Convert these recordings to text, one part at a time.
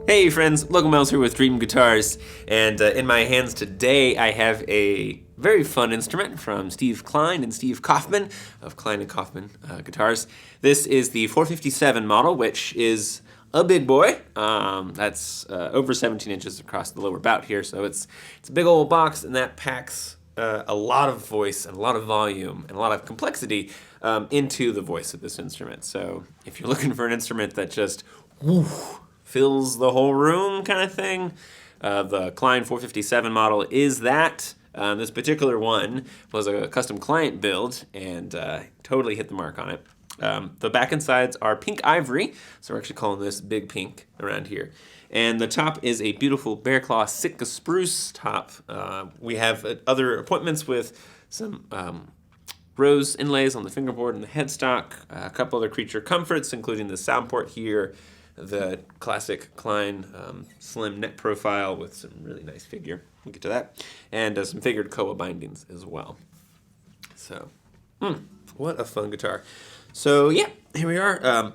Hey friends, Logan here with Dream Guitars, and in my hands today I have a very fun instrument from Steve Klein and Steve Kaufman of Klein and Kaufman Guitars. This is the 457 model, which is a big boy. That's over 17 inches across the lower bout here, so it's a big old box, and that packs a lot of voice and a lot of volume and a lot of complexity into the voice of this instrument. So if you're looking for an instrument that just fills the whole room kind of thing, the Klein 457 model is that. This particular one was a custom client build and totally hit the mark on it. The back and sides are pink ivory, so we're actually calling this big pink around here. And the top is a beautiful bear claw Sitka spruce top. We have other appointments with some rose inlays on the fingerboard and the headstock, a couple other creature comforts, including the sound port here, the classic Klein slim neck profile with some really nice figure. We'll get to that. And some figured koa bindings as well. So, what a fun guitar. So yeah, here we are.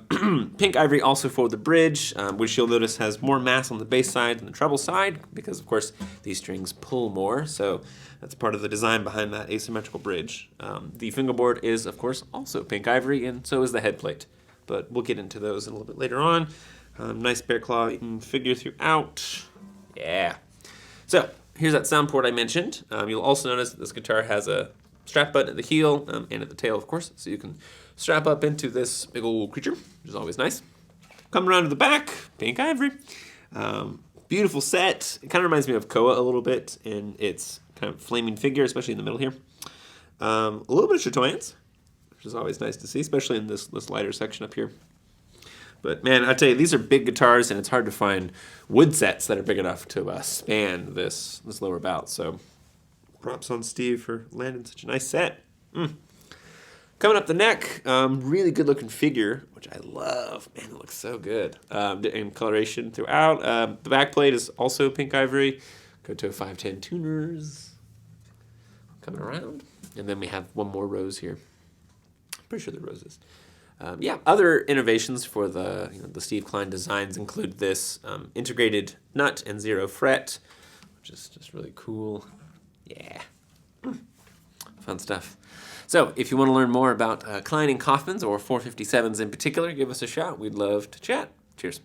Pink ivory also for the bridge, which you'll notice has more mass on the bass side than the treble side, because of course these strings pull more. So that's part of the design behind that asymmetrical bridge. The fingerboard is of course also pink ivory, and so is the head plate. But we'll get into those a little bit later on. Nice bear claw figure throughout. Yeah. So here's that sound port I mentioned. You'll also notice that this guitar has a strap button at the heel and at the tail, of course, so you can strap up into this big old creature, which is always nice. Coming around to the back, pink ivory. Beautiful set. It kind of reminds me of koa a little bit in its kind of flaming figure, especially in the middle here. A little bit of chatoyance, which is always nice to see, especially in this lighter section up here. But man, I tell you, these are big guitars, and it's hard to find wood sets that are big enough to span this lower bout. So props on Steve for landing such a nice set. Coming up the neck, really good looking figure, which I love. Man, it looks so good. And coloration throughout. The back plate is also pink ivory. Go to 510 tuners. Coming around. And then we have one more rose here. Pretty sure they're roses. Other innovations for the Steve Klein designs include this integrated nut and 0 fret, which is just really cool. Yeah. Fun stuff. So if you want to learn more about Klein and Kaufman's or 457s in particular, give us a shout. We'd love to chat. Cheers.